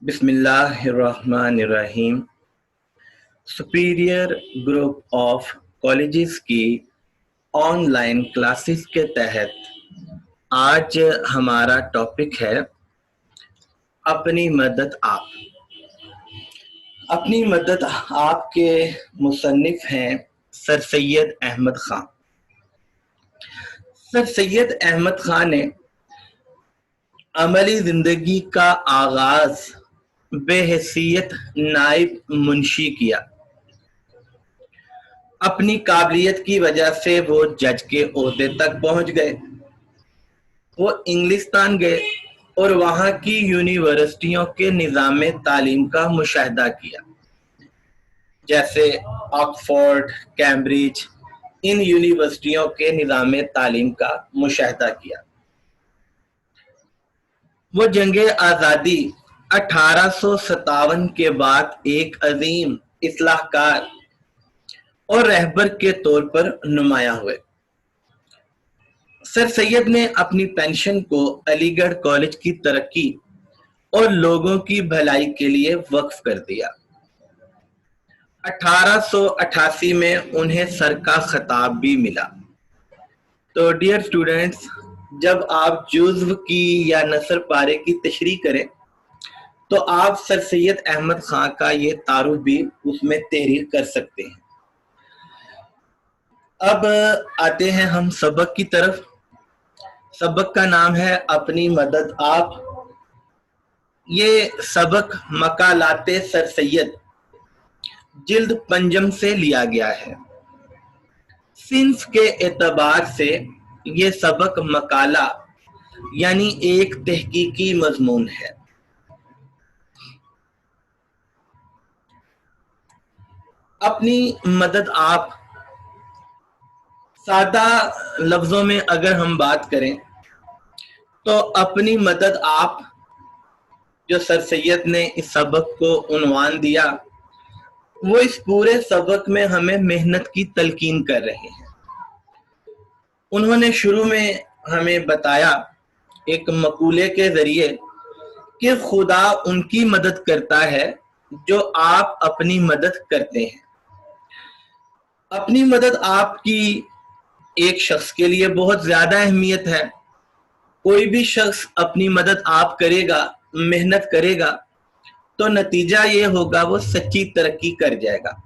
बिस्मिल्लाहिर्रहमानिर्रहीम। Superior group of colleges की online classes के तहत आज हमारा टॉपिक है अपनी मदद आप। अपनी मदद आप के मुसन्निफ हैं सर सैयद अहमद खान। सर सैयद अहमद खान ने अमली जिंदगी का आगाज बेहैसियत नाइब मुंशी किया। अपनी काबिलियत की वजह से वो जज के ओहदे तक पहुंच गए। वो इंग्लिस्तान गए और वहाँ की यूनिवर्सिटियों के निज़ाम तालीम का मुशाहिदा किया, जैसे ऑक्सफोर्ड, कैम्ब्रिज। इन यूनिवर्सिटियों के निज़ाम तालीम का मुशाहिदा किया। वो जंगे आज़ादी 1857 के बाद एक अजीम इस्लाहकार और रहबर के तौर पर नुमाया हुए। सर सैयद ने अपनी पेंशन को अलीगढ़ कॉलेज की तरक्की और लोगों की भलाई के लिए वक्फ कर दिया। 1888 में उन्हें सर का खिताब भी मिला। तो डियर स्टूडेंट्स, जब आप जुज़्व की या नसर पारे की तशरीह करें तो आप सर सैयद अहमद खान का ये तारुफ भी उसमें तहरीर कर सकते हैं। अब आते हैं हम सबक की तरफ। सबक का नाम है अपनी मदद आप। ये सबक मकालाते सर सैयद जिल्द पंजम से लिया गया है। सिंस के एतबार से ये सबक मकाला यानी एक तहकीकी मजमून है। अपनी मदद आप, सादा लफ्जों में अगर हम बात करें तो अपनी मदद आप जो सर सैयद ने इस सबक को उन्वान दिया, वो इस पूरे सबक में हमें मेहनत की तलकीन कर रहे हैं। उन्होंने शुरू में हमें बताया एक मकूले के जरिए कि खुदा उनकी मदद करता है जो आप अपनी मदद करते हैं। अपनी मदद आपकी एक शख्स के लिए बहुत ज्यादा अहमियत है। कोई भी शख्स अपनी मदद आप करेगा, मेहनत करेगा, तो नतीजा ये होगा वो सच्ची तरक्की कर जाएगा।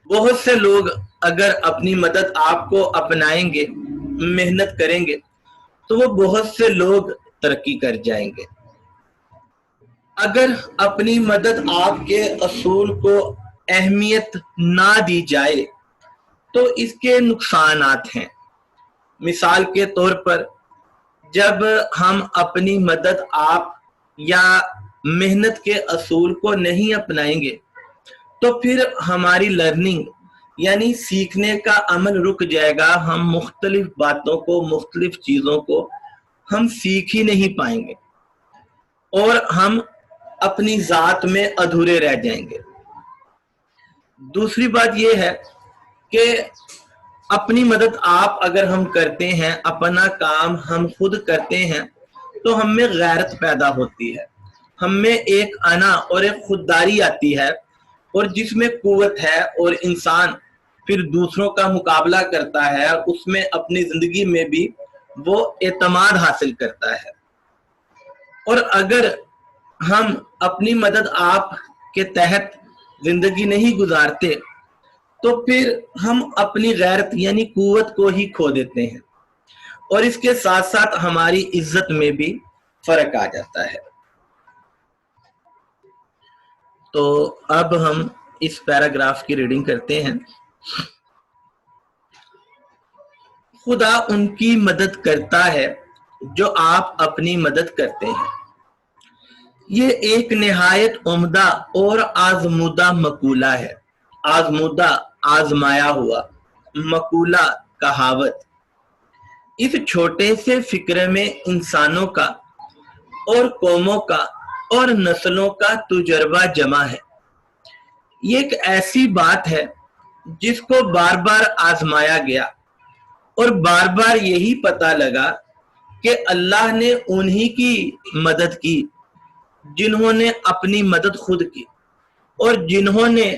बहुत से लोग अगर अपनी मदद आपको अपनाएंगे, मेहनत करेंगे, तो वो बहुत से लोग तरक्की कर जाएंगे। अगर अपनी मदद आपके असूल को अहमियत ना दी जाए तो इसके नुकसानात हैं। मिसाल के तौर पर जब हम अपनी मदद आप या मेहनत के असूल को नहीं अपनाएंगे तो फिर हमारी लर्निंग यानी सीखने का अमल रुक जाएगा। हम मुख्तलिफ बातों को, मुख्तलिफ चीज़ों को हम सीख ही नहीं पाएंगे और हम अपनी ज़ात में अधूरे रह जाएंगे। दूसरी बात यह है कि अपनी मदद आप अगर हम करते हैं, अपना काम हम खुद करते हैं, तो हम में गैरत पैदा होती है, हम में एक अना और एक खुददारी आती है, और जिसमें कुव्वत है और इंसान फिर दूसरों का मुकाबला करता है, उसमें अपनी जिंदगी में भी वो एतमाद हासिल करता है। और अगर हम अपनी मदद आप के तहत जिंदगी नहीं गुजारते तो फिर हम अपनी गैरत यानी कुव्वत को ही खो देते हैं और इसके साथ साथ हमारी इज्जत में भी फर्क आ जाता है। तो अब हम इस पैराग्राफ की रीडिंग करते हैं। खुदा उनकी मदद करता है जो आप अपनी मदद करते हैं। ये एक निहायत उम्दा और आजमूदा मकूला है। आजमूदा, आजमाया हुआ, मकूला, कहावत। इस छोटे से फिक्र में इंसानों का और कौमों का और नस्लों का तुजर्बा जमा है। ये एक ऐसी बात है जिसको बार बार आजमाया गया और बार बार यही पता लगा कि अल्लाह ने उन्हीं की मदद की जिन्होंने अपनी मदद खुद की, और जिन्होंने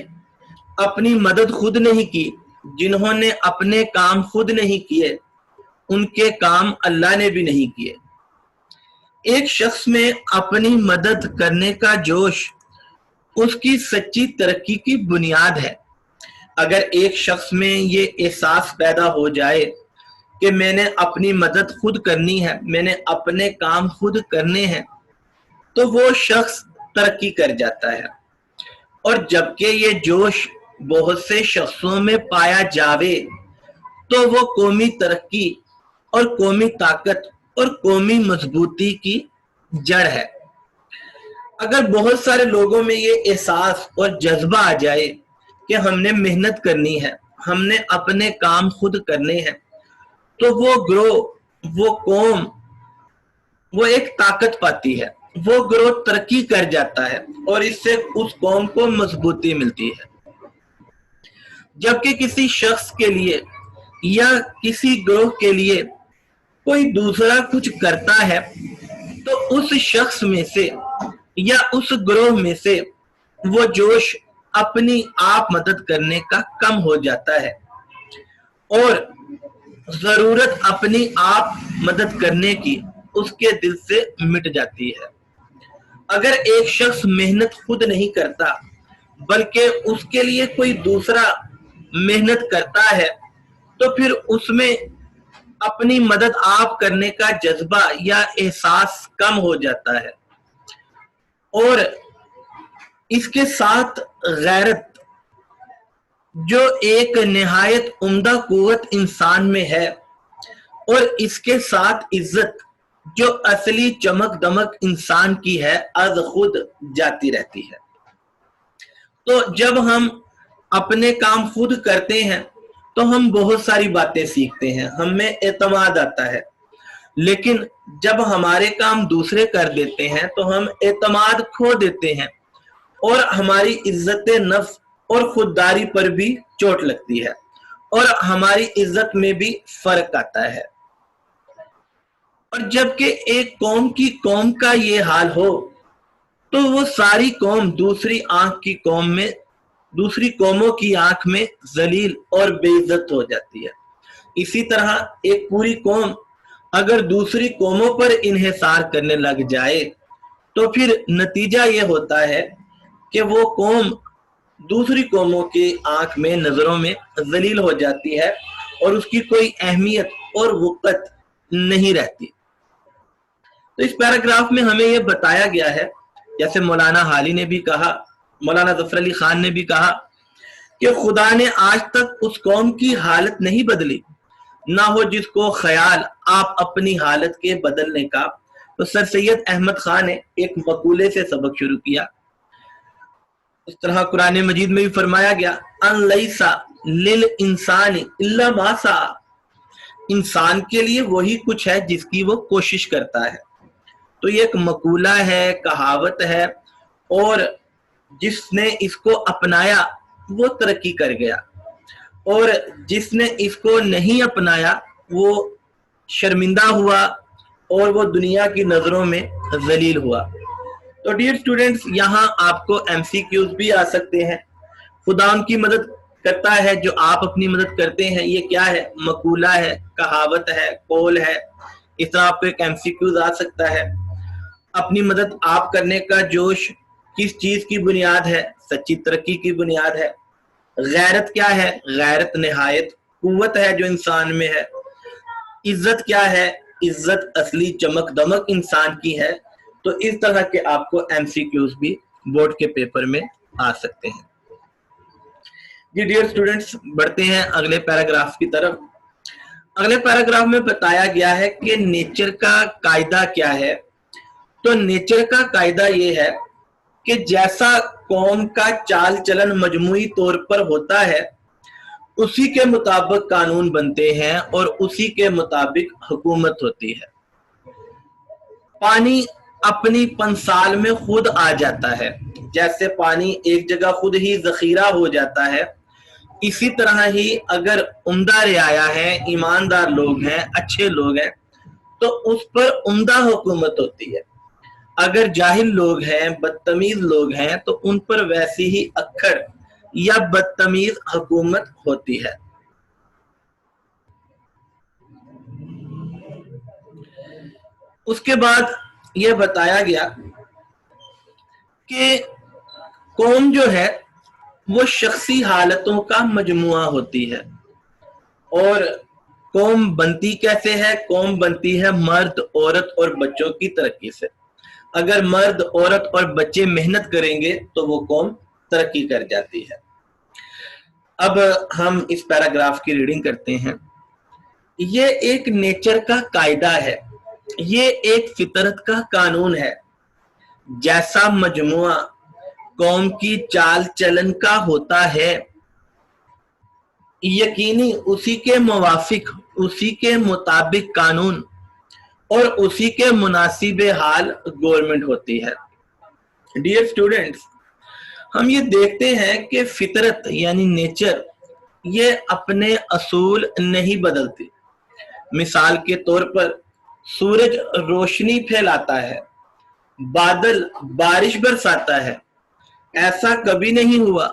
अपनी मदद खुद नहीं की, जिन्होंने अपने काम खुद नहीं किए, उनके काम अल्लाह ने भी नहीं किए। एक शख्स में अपनी मदद करने का जोश उसकी सच्ची तरक्की की बुनियाद है। अगर एक शख्स में ये एहसास पैदा हो जाए कि मैंने अपनी मदद खुद करनी है, मैंने अपने काम खुद करने हैं, तो वो शख्स तरक्की कर जाता है। और जबकि ये जोश बहुत से शख्सों में पाया जावे तो वो कौमी तरक्की और कौमी ताकत और कौमी मजबूती की जड़ है। अगर बहुत सारे लोगों में ये एहसास और जज्बा आ जाए कि हमने मेहनत करनी है, हमने अपने काम खुद करने हैं, तो वो ग्रोह, वो कौम, वो एक ताकत पाती है, वो ग्रोह तरक्की कर जाता है और इससे उस कौम को मजबूती मिलती है। जबकि किसी शख्स के लिए या किसी ग्रोह के लिए कोई दूसरा कुछ करता है तो उस शख्स में से या उस ग्रोह में से वो जोश अपनी आप मदद करने का कम हो जाता है और जरूरत अपनी आप मदद करने की उसके दिल से मिट जाती है। अगर एक शख्स मेहनत खुद नहीं करता बल्कि उसके लिए कोई दूसरा मेहनत करता है तो फिर उसमें अपनी मदद आप करने का जज्बा या एहसास कम हो जाता है और इसके साथ गैरत, जो एक निहायत उम्दा कुव्वत इंसान में है, और इसके साथ इज्जत, जो असली चमक दमक इंसान की है, अज खुद जाती रहती है। तो जब हम अपने काम खुद करते हैं तो हम बहुत सारी बातें सीखते हैं, हमें एतमाद आता है, लेकिन जब हमारे काम दूसरे कर देते हैं तो हम एतमाद खो देते हैं और हमारी इज्जत नफ्स और खुददारी पर भी चोट लगती है और हमारी इज्जत में भी फर्क आता है। और जबकि एक कौम की कौम का ये हाल हो तो वो सारी कौम दूसरी कौमों की आंख में जलील और बेइज्जत हो जाती है। इसी तरह एक पूरी कौम अगर दूसरी कौमों पर इन्हिसार करने लग जाए तो फिर नतीजा ये होता है कि वो कौम दूसरी कौमों की आंख में, नजरों में जलील हो जाती है और उसकी कोई अहमियत और वक़्त नहीं रहती। तो इस पैराग्राफ में हमें यह बताया गया है, जैसे मौलाना हाली ने भी कहा, मौलाना जफर अली खान ने भी कहा कि खुदा ने आज तक उस कौम की हालत नहीं बदली, ना हो जिसको ख्याल आप अपनी हालत के बदलने का। तो सर सैयद अहमद खान ने एक मकूले से सबक शुरू किया। इस तरह कुरान मजीद में भी फरमाया गया, अन लैसा लिल इंसानी इल्ला मा सा, इंसान के लिए वही कुछ है जिसकी वो कोशिश करता है। तो ये एक मकूला है, कहावत है, और जिसने इसको अपनाया वो तरक्की कर गया और जिसने इसको नहीं अपनाया वो शर्मिंदा हुआ और वो दुनिया की नजरों में जलील हुआ। तो डियर स्टूडेंट्स, यहाँ आपको एमसीक्यूज भी आ सकते हैं। खुदा उनकी मदद करता है जो आप अपनी मदद करते हैं। ये क्या है? मकूला है, कहावत है, कौल है। इस तरह आपको एक एमसीक्यूज आ सकता है। अपनी मदद आप करने का जोश किस चीज की बुनियाद है? सच्ची तरक्की की बुनियाद है। गैरत क्या है? गैरत निहायत कुव्वत है जो इंसान में है। इज्जत क्या है? इज्जत असली चमक दमक इंसान की है। तो इस तरह के आपको एमसीक्यूज भी बोर्ड के पेपर में आ सकते हैं। जी डियर स्टूडेंट्स, बढ़ते हैं अगले पैराग्राफ की तरफ। अगले पैराग्राफ में बताया गया है कि नेचर का कायदा क्या है। तो नेचर का कायदा ये है कि जैसा कौम का चाल चलन मजमूई तौर पर होता है उसी के मुताबिक कानून बनते हैं और उसी के मुताबिक हुकूमत होती है। पानी अपनी पंसाल में खुद आ जाता है। जैसे पानी एक जगह खुद ही जखीरा हो जाता है, इसी तरह ही अगर उम्दा रियाया है, ईमानदार लोग हैं, अच्छे लोग हैं, तो उस पर उम्दा हुकूमत होती है। اگر جاہل لوگ ہیں، بدتمیز لوگ ہیں، تو ان پر ویسی ہی اکڑ یا بدتمیز حکومت ہوتی ہے۔ اس کے بعد یہ بتایا گیا کہ قوم جو ہے وہ شخصی حالتوں کا مجموعہ ہوتی ہے، اور قوم بنتی کیسے ہے؟ قوم بنتی ہے مرد، عورت اور بچوں کی ترقی سے۔ اگر مرد، عورت اور بچے محنت کریں گے تو وہ قوم ترقی کر جاتی ہے۔ اب ہم اس پیراگراف کی ریڈنگ کرتے ہیں۔ یہ ایک نیچر کا قاعدہ ہے، یہ ایک فطرت کا قانون ہے، جیسا مجموعہ قوم کی چال چلن کا ہوتا ہے، یقینی اسی کے موافق، اسی کے مطابق قانون اور اسی کے مناسب حال گورنمنٹ ہوتی ہے۔ ڈیئر اسٹوڈنٹس، ہم یہ دیکھتے ہیں کہ فطرت یعنی نیچر یہ اپنے اصول نہیں بدلتی۔ مثال کے طور پر سورج روشنی پھیلاتا ہے، بادل بارش برساتا ہے۔ ایسا کبھی نہیں ہوا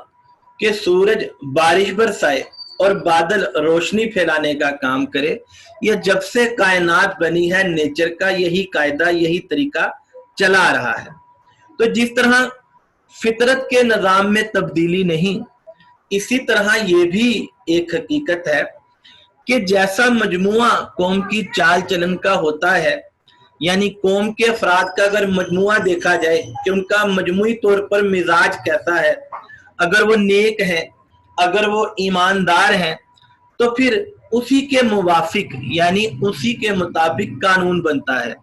کہ سورج بارش برسائے اور بادل روشنی پھیلانے کا کام کرے۔ یہ جب سے کائنات بنی ہے نیچر کا یہی قاعدہ، یہی طریقہ چلا آ رہا ہے۔ تو جس طرح فطرت کے نظام میں تبدیلی نہیں، اسی طرح یہ بھی ایک حقیقت ہے کہ جیسا مجموعہ قوم کی چال چلن کا ہوتا ہے، یعنی قوم کے افراد کا اگر مجموعہ دیکھا جائے کہ ان کا مجموعی طور پر مزاج کیسا ہے، اگر وہ نیک ہیں، اگر وہ ایماندار ہیں، تو پھر اسی کے موافق یعنی اسی کے مطابق قانون بنتا ہے،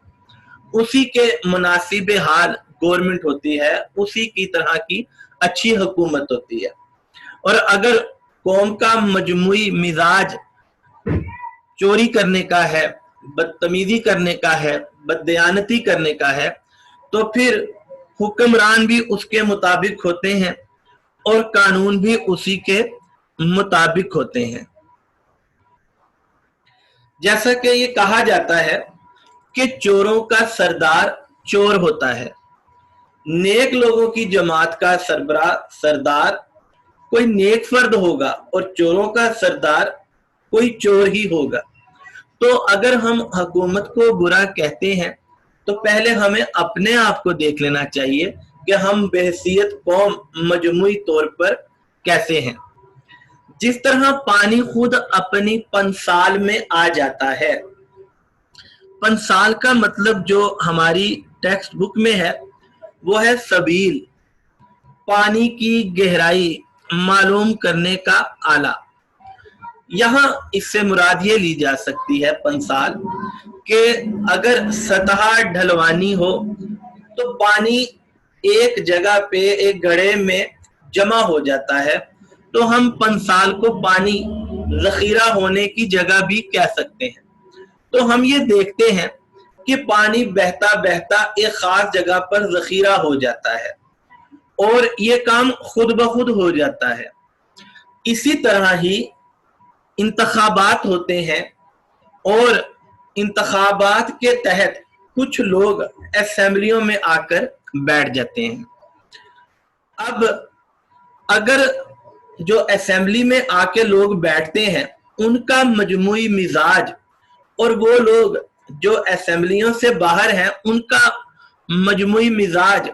اسی کے مناسب حال گورنمنٹ ہوتی ہے، اسی کی طرح کی اچھی حکومت ہوتی ہے۔ اور اگر قوم کا مجموعی مزاج چوری کرنے کا ہے، بدتمیزی کرنے کا ہے، بددیانتی کرنے کا ہے، تو پھر حکمران بھی اس کے مطابق ہوتے ہیں اور قانون بھی اسی کے مطابق ہوتے ہیں۔ جیسا کہ یہ کہا جاتا ہے کہ چوروں کا سردار چور ہوتا ہے، نیک لوگوں کی جماعت کا سردار کوئی نیک فرد ہوگا اور چوروں کا سردار کوئی چور ہی ہوگا۔ تو اگر ہم حکومت کو برا کہتے ہیں تو پہلے ہمیں اپنے آپ کو دیکھ لینا چاہیے کہ ہم بحیثیت قوم مجموعی طور پر کیسے ہیں۔ جس طرح پانی خود اپنی پنسال میں آ جاتا ہے، پنسال کا مطلب جو ہماری ٹیکسٹ بک میں ہے وہ ہے سبیل، پانی کی گہرائی معلوم کرنے کا آلہ۔ یہاں اس سے مراد یہ لی جا سکتی ہے پنسال کہ اگر سطح ڈھلوانی ہو تو پانی ایک جگہ پہ ایک گڑھے میں جمع ہو جاتا ہے، تو ہم پنسال کو پانی ذخیرہ ہونے کی جگہ بھی کہہ سکتے ہیں۔ تو ہم یہ دیکھتے ہیں کہ پانی بہتا بہتا ایک خاص جگہ پر ذخیرہ ہو جاتا ہے اور یہ کام خود بخود ہو جاتا ہے۔ اسی طرح ہی انتخابات ہوتے ہیں اور انتخابات کے تحت کچھ لوگ اسمبلیوں میں آ کر بیٹھ جاتے ہیں۔ اب اگر جو اسمبلی میں آ کے لوگ بیٹھتے ہیں ان کا مجموعی مزاج اور وہ لوگ جو اسمبلیوں سے باہر ہیں ان کا مجموعی مزاج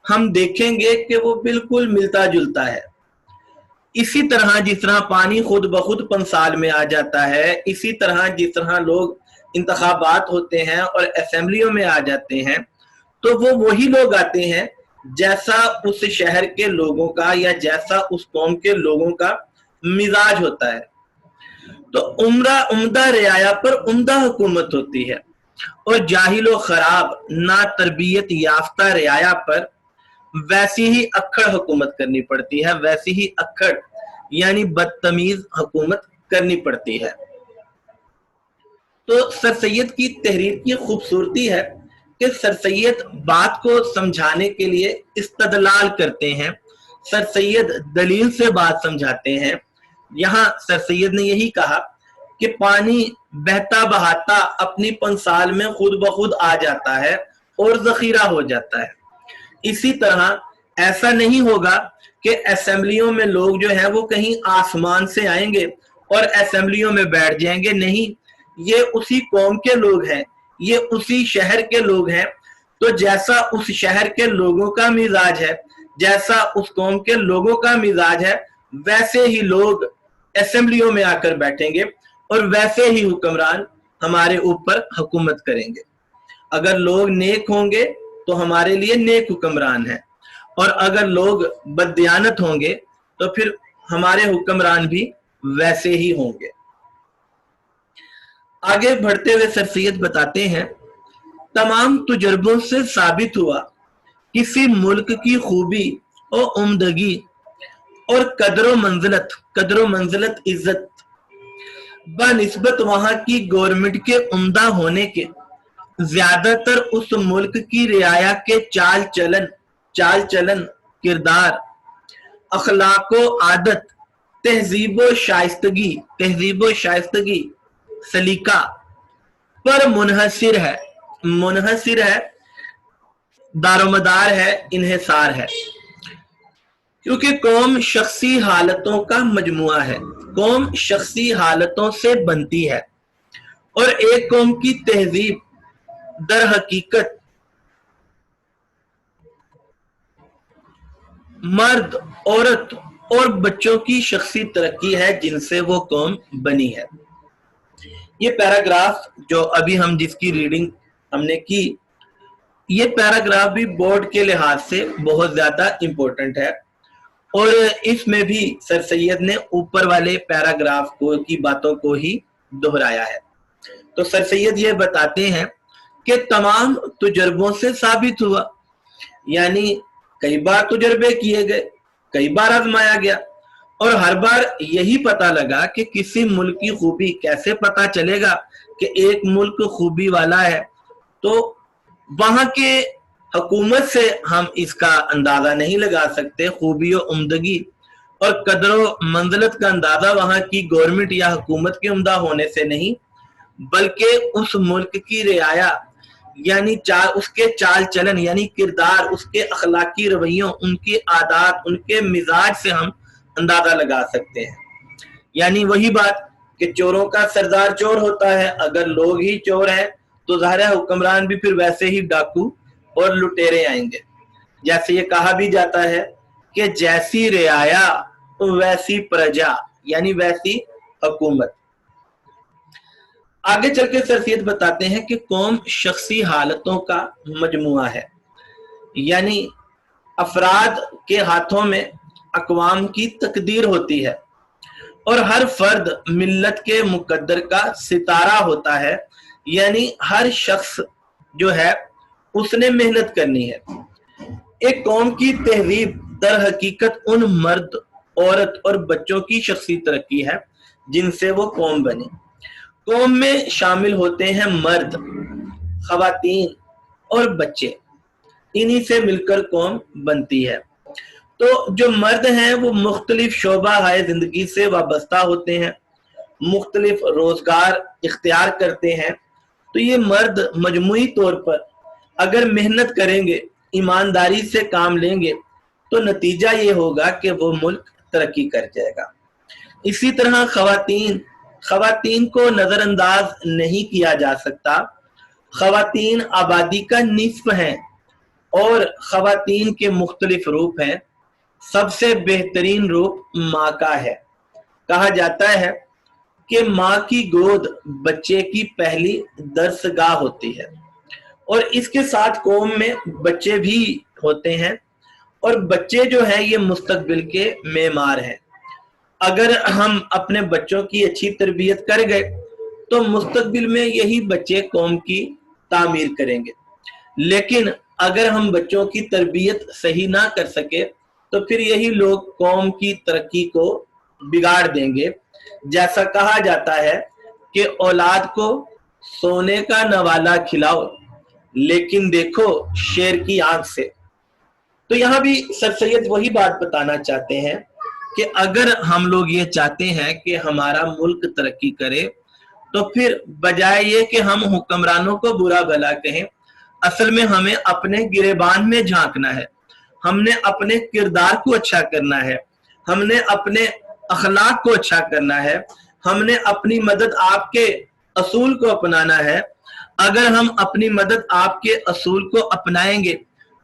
ہم دیکھیں گے کہ وہ بالکل ملتا جلتا ہے۔ اسی طرح جس طرح پانی خود بخود پنسال میں آ جاتا ہے، اسی طرح جس طرح لوگ انتخابات ہوتے ہیں اور اسمبلیوں میں آ جاتے ہیں، تو وہ وہی لوگ آتے ہیں جیسا اس شہر کے لوگوں کا یا جیسا اس قوم کے لوگوں کا مزاج ہوتا ہے۔ تو عمدہ رعایا پر عمدہ حکومت ہوتی ہے اور جاہل و خراب نا تربیت یافتہ رعایا پر ویسی ہی اکھڑ حکومت کرنی پڑتی ہے، ویسی ہی اکھڑ یعنی بدتمیز حکومت کرنی پڑتی ہے۔ تو سر سید کی تحریر کی خوبصورتی ہے کہ سر سید بات کو سمجھانے کے لیے استدلال کرتے ہیں، سر سید دلیل سے بات سمجھاتے ہیں۔ یہاں سر سید نے یہی کہا کہ پانی بہتا بہاتا اپنی پنسال میں خود بخود آ جاتا ہے और ज़ख़ीरा हो जाता है। इसी तरह ऐसा नहीं होगा कि असेंबलियों में लोग जो है वो कहीं आसमान से आएंगे और असेंबलियों में बैठ जाएंगे, नहीं, ये उसी कौम के लोग हैं, ये उसी शहर के लोग हैं। तो जैसा उस शहर के लोगों का मिजाज है, जैसा उस कौम के लोगों का मिजाज है, वैसे ही लोग असेंबलियों में आकर बैठेंगे और वैसे ही हुक्मरान हमारे ऊपर हुकूमत करेंगे। अगर लोग नेक होंगे तो हमारे लिए नेक हुक्मरान हैं, और अगर लोग बददियानत होंगे तो फिर हमारे हुक्मरान भी वैसे ही होंगे। आगे बढ़ते हुए सर सैयद बताते हैं, तमाम तजुर्बों से साबित हुआ किसी मुल्क की खूबी और उम्दगी और कदर मंजिलत इज्जत बनिस्बत वहां की गवर्नमेंट के उम्दा होने के ज्यादातर उस मुल्क की रियाया के चाल चलन, किरदार, अखलाको आदत, तहजीबो शाइस्तगी, सलीका पर मुनहसिर है, दारोमदार है, इन्हिसार है। क्योंकि कौम शख्सी हालतों का मजमुआ है, कौम शख्सी हालतों से बनती है, और एक कौम की तहजीब दर हकीकत मर्द, औरत और बच्चों की शख्सी तरक्की है जिनसे वो कौम बनी है। ये पैराग्राफ जो अभी हम जिसकी रीडिंग हमने की, ये पैराग्राफ भी बोर्ड के लिहाज से बहुत ज्यादा इंपॉर्टेंट है, और इसमें भी सर सैयद ने ऊपर वाले पैराग्राफ की बातों को ही दोहराया है। तो सर सैयद ये बताते हैं कि तमाम तजुर्बों से साबित हुआ, यानी कई बार तजुर्बे किए गए, कई बार आजमाया गया, और हर बार यही पता लगा कि किसी मुल्क की खूबी कैसे पता चलेगा कि एक मुल्क खूबी वाला है, तो वहां के हुकूमत से हम इसका अंदाजा नहीं लगा सकते। खूबी और उम्दगी और कदर मंजिलत का अंदाजा वहां की गवर्नमेंट या हुकूमत के उम्दा होने से नहीं, बल्कि उस मुल्क की रियाया यानी उसके चाल चलन यानी किरदार, उसके अखलाकी रवैयों, उनकी आदत, उनके मिजाज से हम अंदाजा लगा सकते हैं। यानी वही बात कि चोरों का सरदार चोर होता है, अगर लोग ही चोर हैं तो ज़ाहिर है हुक्मरान भी फिर वैसे ही डाकू और लुटेरे आएंगे। जैसे ये कहा भी जाता है कि जैसी रियाया वैसी प्रजा, यानी वैसी हुकूमत। आगे चल के सर सैयद बताते हैं कि कौम शख्सी हालतों का मजमुआ है, यानी अफराद के हाथों में अक़वाम की तकदीर होती है, और हर फर्द मिल्लत के मुकद्दर का सितारा होता है, यानी हर शख्स जो है उसने मेहनत करनी है। एक कौम की तहजीब दर हकीकत उन मर्द, औरत और बच्चों की शख्सी तरक्की है जिनसे वो कौम बनी। कौम में शामिल होते हैं मर्द, खवातीन और बच्चे, इन्हीं से मिलकर कौम बनती है। तो जो मर्द हैं वो मुख्तलिफ शोबा हाय जिंदगी से वाबस्ता होते हैं, मुख्तलिफ रोजगार इख्तियार करते हैं। तो ये मर्द मजमूई तौर पर अगर मेहनत करेंगे, ईमानदारी से काम लेंगे, तो नतीजा ये होगा कि वो मुल्क तरक्की कर जाएगा। इसी तरह खवातीन को नजरअंदाज नहीं किया जा सकता। खवातीन आबादी का निस्फ हैं, और खवातीन के मुख्तलिफ रूप हैं। सबसे बेहतरीन रूप माँ का है। कहा जाता है कि माँ की गोद बच्चे की पहली दरसगाह होती है, और इसके साथ कौम में बच्चे भी होते हैं, और बच्चे जो हैं ये मुस्तकबिल के मेमार हैं। अगर हम अपने बच्चों की अच्छी तरबियत कर गए तो मुस्तकबिल में यही बच्चे कौम की तामीर करेंगे। लेकिन अगर हम बच्चों की तरबियत सही ना कर सके तो फिर यही लोग कौम की तरक्की को बिगाड़ देंगे। जैसा कहा जाता है कि औलाद को सोने का नवाला खिलाओ लेकिन देखो शेर की आंख से। तो यहाँ भी सर सैयद वही बात बताना चाहते हैं कि अगर हम लोग ये चाहते हैं कि हमारा मुल्क तरक्की करे तो फिर बजाय ये कि हम हुक्मरानों को बुरा भला कहें, असल में हमें अपने गिरेबान में झांकना है, हमने अपने किरदार को अच्छा करना है, हमने अपने अखलाक को अच्छा करना है, हमने अपनी मदद आपके असूल को अपनाना है। अगर हम अपनी मदद आपके असूल को अपनाएंगे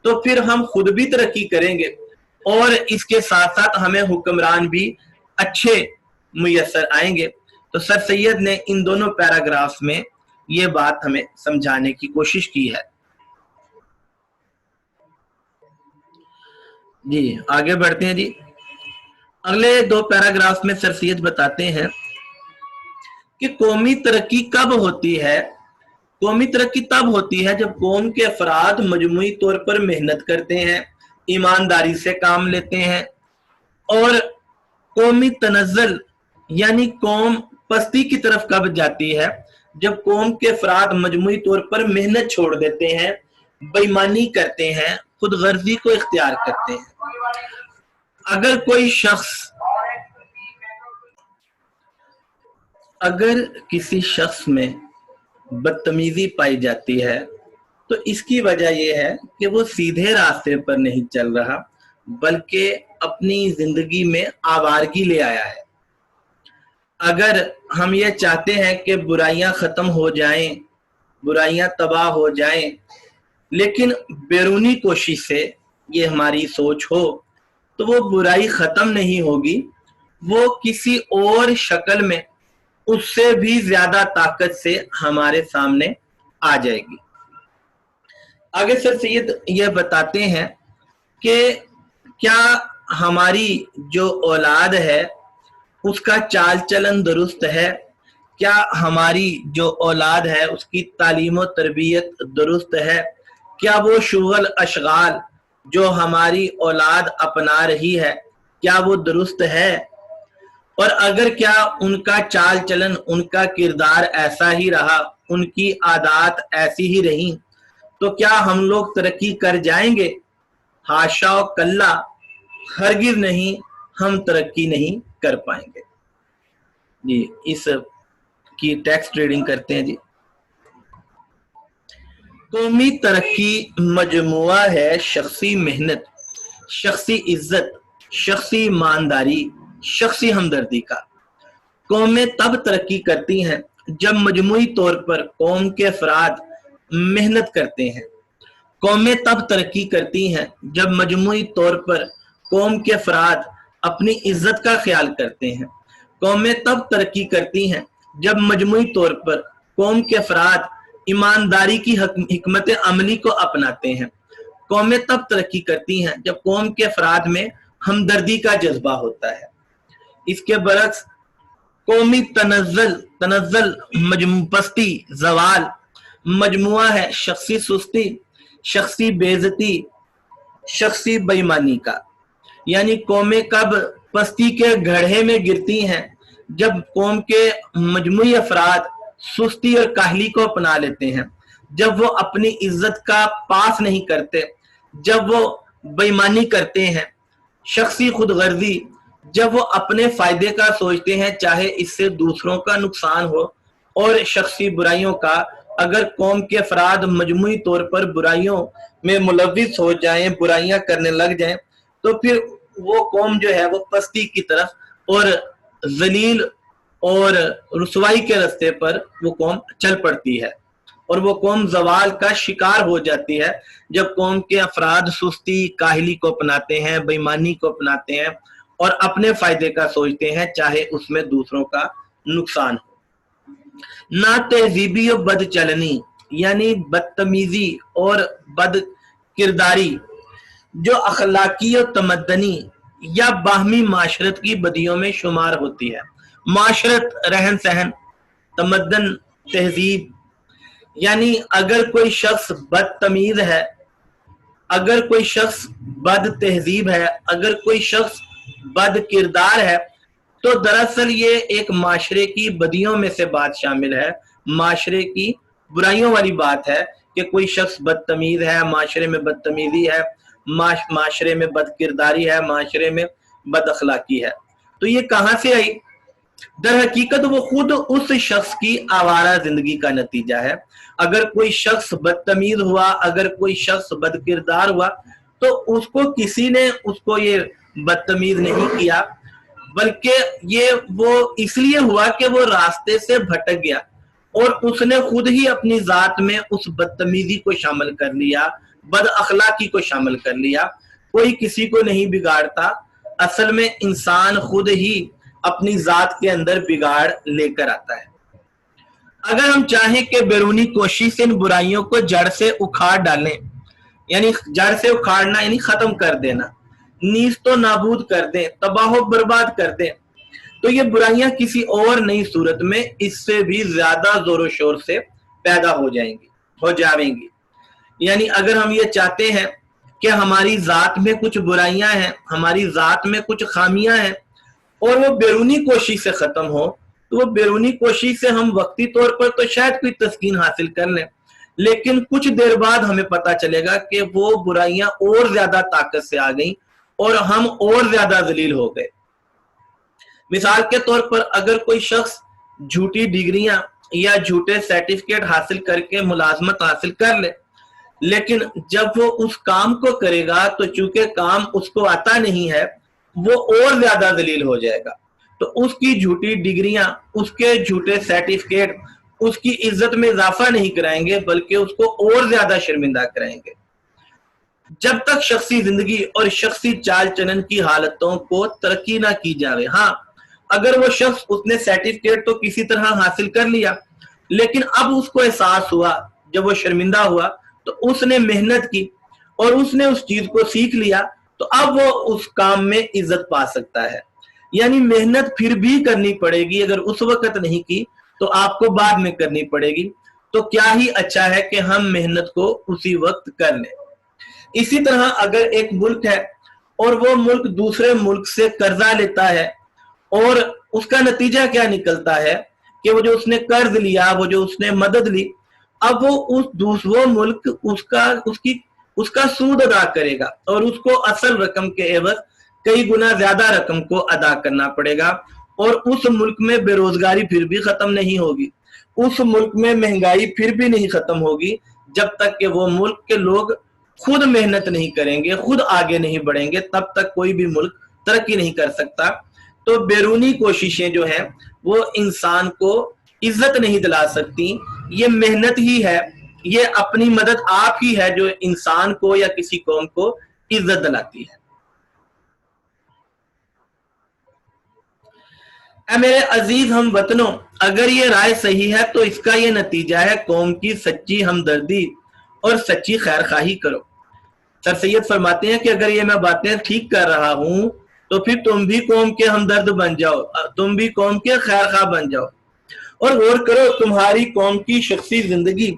तो फिर हम खुद भी तरक्की करेंगे और इसके साथ साथ हमें हुक्मरान भी अच्छे मुयस्सर आएंगे। तो सर सैयद ने इन दोनों पैराग्राफ्स में ये बात हमें समझाने की कोशिश की है। जी आगे बढ़ते हैं। जी अगले 2 पैराग्राफ में सर सैयद बताते हैं कि कौमी तरक्की कब होती है। कौमी तरक्की तब होती है जब कौम के अफराद मजमूई तौर पर मेहनत करते हैं, ईमानदारी से काम लेते हैं, और कौमी तनज़्ज़ुल यानी कौम पस्ती की तरफ कब जाती है, जब कौम के अफराद मजमूई तौर पर मेहनत छोड़ देते हैं, बेईमानी करते हैं, खुद गर्जी को इख्तियार करते हैं। अगर किसी शख्स में बदतमीजी पाई जाती है तो इसकी वजह यह है कि वो सीधे रास्ते पर नहीं चल रहा बल्कि अपनी जिंदगी में आवारगी ले आया है। अगर हम ये चाहते हैं कि बुराइयां खत्म हो जाएं, बुराइयां तबाह हो जाएं, लेकिन बैरूनी कोशिश से ये हमारी सोच हो तो वो बुराई खत्म नहीं होगी, वो किसी और शक्ल में उससे भी ज्यादा ताकत से हमारे सामने आ जाएगी। आगे सर सैयद ये बताते हैं कि क्या हमारी जो औलाद है उसका चाल चलन दुरुस्त है, क्या हमारी जो औलाद है उसकी तालीम और तरबियत दुरुस्त है, क्या वो शुगल अशगाल जो हमारी औलाद अपना रही है क्या वो दुरुस्त है, और अगर क्या उनका चाल चलन उनका किरदार ऐसा ही रहा, उनकी आदत ऐसी ही रही, तो क्या हम लोग तरक्की कर जाएंगे? हाशा व कल्ला, हरगिज नहीं, हम तरक्की नहीं कर पाएंगे। जी इस की टेक्स्ट रीडिंग करते हैं। जी कौमी तरक्की मजमुआ है शख्सी मेहनत, शख्सी इज्जत, शख्सी ईमानदारी, शख्सी हमदर्दी का। कौमें तब तरक्की करती हैं जब मजमुई तौर पर कौम के अफराद मेहनत करते हैं। कौमें तब तरक्की करती हैं जब मजमुई तौर पर कौम के अफराद अपनी इज्जत का ख्याल करते हैं। कौमें तब तरक्की करती हैं जब मजमुई तौर पर कौम के अफराद ईमानदारी की हिकमत अमली को अपनाते हैं। कौमें तब तरक्की करती हैं जब कौम के अफराद में हमदर्दी का जज्बा होता है। इसके बरक्स कौमी तनज़्ज़ुल पस्ती जवाल मजमुआ है शख्सी सुस्ती, शख्सी बेइज्जती, शख्सी बेईमानी का। यानी कौमें कब पस्ती के गड्ढे में गिरती हैं जब कौम के मजमुई अफराद सुस्ती और काहली को अपना लेते हैं, जब वो अपनी इज्जत का पास नहीं करते, जब वो बेईमानी करते हैं, शख्सी खुदगर्जी, जब वो अपने फायदे का सोचते हैं चाहे इससे दूसरों का नुकसान हो, और शख्सी बुराइयों का। अगर कौम के अफराद मजमुई तौर पर बुराइयों में मुलविस हो जाएं, बुराइयां करने लग जाएं, तो फिर वो कौम जो है वो पस्ती की तरफ और जलील और रुसवाई के रास्ते पर वो कौम चल पड़ती है, और वो कौम जवाल का शिकार हो जाती है जब कौम के अफराद सुस्ती काहली को अपनाते हैं, बेईमानी को अपनाते हैं और अपने फायदे का सोचते हैं चाहे उसमें दूसरों का नुकसान हो। ना तहजीबी और बदचलनी यानी बदतमीजी और बद किरदारी जो अखलाकी और तमद्दनी या बाहमी माशरत की बदियों में शुमार होती है। माशरत रहन सहन, तमद्दन तहजीब, यानी अगर कोई शख्स बदतमीज है, अगर कोई शख्स बद तहजीब है, अगर कोई शख्स बद किरदार है, तो दरअसल ये एक माशरे की बदियों में से बात शामिल है, माशरे की बुराइयों वाली बात है कि कोई शख्स बदतमीज है, माशरे में बदतमीजी है, माशरे में बद किरदारी है, माशरे में बद अखलाकी है। तो ये कहाँ से आई? در حقیقت وہ خود اس شخص کی آوارہ زندگی کا نتیجہ ہے۔ اگر کوئی شخص بدتمیز ہوا، اگر کوئی شخص بد کردار ہوا، تو اس کو کسی نے اس کو یہ بدتمیز نہیں کیا، بلکہ یہ وہ اس لیے ہوا کہ وہ راستے سے بھٹک گیا اور اس نے خود ہی اپنی ذات میں اس بدتمیزی کو شامل کر لیا، بد اخلاقی کو شامل کر لیا۔ کوئی کسی کو نہیں بگاڑتا، اصل میں انسان خود ہی اپنی ذات کے اندر بگاڑ لے کر آتا ہے۔ اگر ہم چاہیں کہ بیرونی کوشش سے ان برائیوں کو جڑ سے اکھاڑ ڈالیں، یعنی جڑ سے اکھاڑنا یعنی ختم کر دینا، نیست و نابود کر دیں، تباہ و برباد کر دیں، تو یہ برائیاں کسی اور نئی صورت میں اس سے بھی زیادہ زور و شور سے پیدا ہو جاویں گی۔ یعنی اگر ہم یہ چاہتے ہیں کہ ہماری ذات میں کچھ برائیاں ہیں، ہماری ذات میں کچھ خامیاں ہیں اور وہ بیرونی کوشش سے ختم ہو، تو وہ بیرونی کوشش سے ہم وقتی طور پر تو شاید کوئی تسکین حاصل کر لیں، لیکن کچھ دیر بعد ہمیں پتا چلے گا کہ وہ برائیاں اور زیادہ طاقت سے آ گئیں اور ہم اور زیادہ ذلیل ہو گئے۔ مثال کے طور پر اگر کوئی شخص جھوٹی ڈگریاں یا جھوٹے سرٹیفکیٹ حاصل کر کے ملازمت حاصل کر لے، لیکن جب وہ اس کام کو کرے گا تو چونکہ کام اس کو آتا نہیں ہے، وہ اور زیادہ ذلیل ہو جائے گا۔ تو اس کی جھوٹی ڈگریاں، اس کے جھوٹے سرٹیفکیٹ اس کی عزت میں اضافہ نہیں کرائیں گے، بلکہ اس کو اور زیادہ شرمندہ کرائیں گے۔ جب تک شخصی زندگی اور شخصی چال چلن کی حالتوں کو ترقی نہ کی جاوے، ہاں اگر وہ شخص اس نے سرٹیفکیٹ تو کسی طرح حاصل کر لیا، لیکن اب اس کو احساس ہوا، جب وہ شرمندہ ہوا تو اس نے محنت کی اور اس نے اس چیز کو سیکھ لیا، تو اب وہ اس کام میں عزت پا سکتا ہے۔ یعنی محنت پھر بھی کرنی پڑے گی، اگر اس وقت نہیں کی تو آپ کو بعد میں کرنی پڑے گی، تو کیا ہی اچھا ہے کہ ہم محنت کو اسی وقت کر لیں۔ اسی طرح اگر ایک ملک ہے اور وہ ملک دوسرے ملک سے قرضہ لیتا ہے اور اس کا نتیجہ کیا نکلتا ہے کہ وہ جو اس نے قرض لیا، وہ جو اس نے مدد لی، اب وہ ملک اس کا سود ادا کرے گا اور اس کو اصل رقم کے عوض کئی گنا زیادہ رقم کو ادا کرنا پڑے گا، اور اس ملک میں بے روزگاری پھر بھی ختم نہیں ہوگی، اس ملک میں مہنگائی پھر بھی نہیں ختم ہوگی، جب تک کہ وہ ملک کے لوگ خود محنت نہیں کریں گے، خود آگے نہیں بڑھیں گے، تب تک کوئی بھی ملک ترقی نہیں کر سکتا۔ تو بیرونی کوششیں جو ہیں وہ انسان کو عزت نہیں دلا سکتی، یہ محنت ہی ہے، یہ اپنی مدد آپ ہی ہے جو انسان کو یا کسی قوم کو عزت دلاتی ہے۔ اے میرے عزیز ہم وطنوں، اگر یہ رائے صحیح ہے تو اس کا یہ نتیجہ ہے قوم کی سچی ہمدردی اور سچی خیر خواہی کرو۔ سر سید فرماتے ہیں کہ اگر یہ میں باتیں ٹھیک کر رہا ہوں تو پھر تم بھی قوم کے ہمدرد بن جاؤ، تم بھی قوم کے خیر خواہ بن جاؤ، اور غور کرو تمہاری قوم کی شخصی زندگی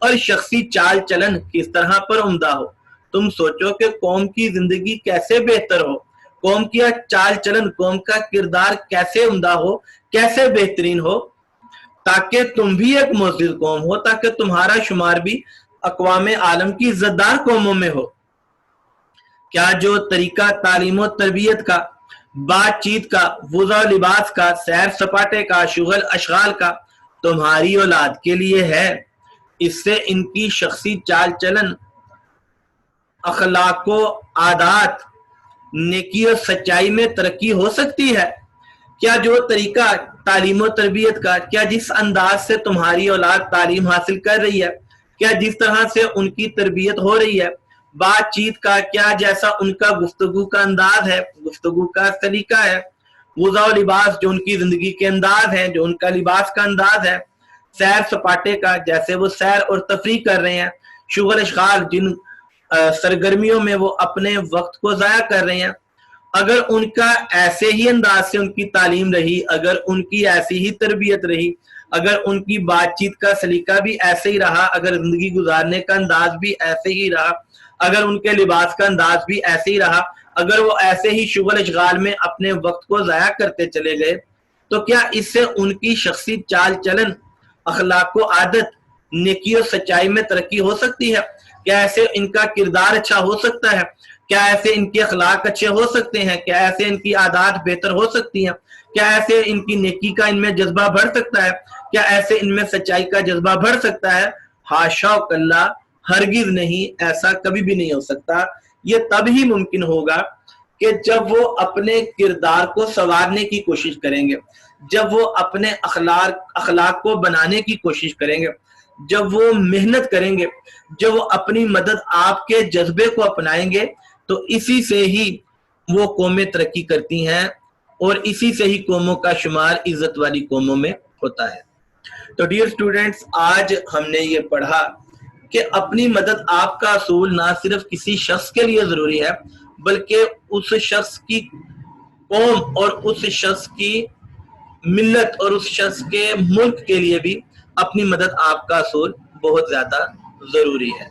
اور شخصی چال چلن کس طرح پر عمدہ ہو۔ تم سوچو کہ قوم کی زندگی کیسے بہتر ہو، قوم کی چال چلن، قوم کا کردار کیسے عمدہ ہو، کیسے بہترین ہو، تاکہ تم بھی ایک معزز قوم ہو، تاکہ تمہارا شمار بھی اقوام عالم کی عزتدار قوموں میں ہو۔ کیا جو طریقہ تعلیم و تربیت کا، بات چیت کا، وضع و لباس کا، سیر سپاٹے کا، شغل اشغال کا تمہاری اولاد کے لیے ہے، اس سے ان کی شخصی چال چلن، اخلاق و عادات، نیکی اور سچائی میں ترقی ہو سکتی ہے؟ کیا جو طریقہ تعلیم و تربیت کا، کیا جس انداز سے تمہاری اولاد تعلیم حاصل کر رہی ہے، کیا جس طرح سے ان کی تربیت ہو رہی ہے، بات چیت کا، کیا جیسا ان کا گفتگو کا انداز ہے، گفتگو کا طریقہ ہے، وضع و لباس جو ان کی زندگی کے انداز ہے، جو ان کا لباس کا انداز ہے، سیر سپاٹے کا جیسے وہ سیر اور تفریح کر رہے ہیں، شغل اشغال جن سرگرمیوں میں وہ اپنے وقت کو ضائع کر رہے ہیں، اگر ان کا ایسے ہی انداز سے ان کی تعلیم رہی، اگر ان کی ایسی ہی تربیت رہی، اگر ان کی بات چیت کا سلیقہ بھی ایسے ہی رہا، اگر زندگی گزارنے کا انداز بھی ایسے ہی رہا، اگر ان کے لباس کا انداز بھی ایسے ہی رہا، اگر وہ ایسے ہی شغل اشغال میں اپنے وقت کو ضائع کرتے چلے گئے، تو کیا اس سے ان کی شخصی چال چلن، اخلاق و عادت، نیکی اور سچائی میں ترقی ہو سکتی ہے؟ کیا ایسے ان کا کردار اچھا ہو سکتا ہے؟ کیا ایسے ان کے اخلاق اچھے ہو سکتے ہیں؟ کیا ایسے ان کی عادات بہتر ہو سکتی ہیں؟ کیا ایسے ان کی نیکی کا ان میں جذبہ بڑھ سکتا ہے؟ کیا ایسے ان میں سچائی کا جذبہ بڑھ سکتا ہے؟ حاشا کلا، ہرگز نہیں، ایسا کبھی بھی نہیں ہو سکتا۔ یہ تب ہی ممکن ہوگا کہ جب وہ اپنے کردار کو سنوارنے کی کوشش کریں گے، جب وہ اپنے اخلاق کو بنانے کی کوشش کریں گے، جب وہ محنت کریں گے، جب وہ اپنی مدد آپ کے جذبے کو اپنائیں گے، تو اسی سے ہی وہ قومیں ترقی کرتی ہیں اور اسی سے ہی قوموں کا شمار عزت والی قوموں میں ہوتا ہے۔ تو ڈیئر اسٹوڈنٹس، آج ہم نے یہ پڑھا کہ اپنی مدد آپ کا اصول نہ صرف کسی شخص کے لیے ضروری ہے، بلکہ اس شخص کی قوم اور اس شخص کی ملت اور اس شخص کے ملک کے لیے بھی اپنی مدد آپ کا اصول بہت زیادہ ضروری ہے۔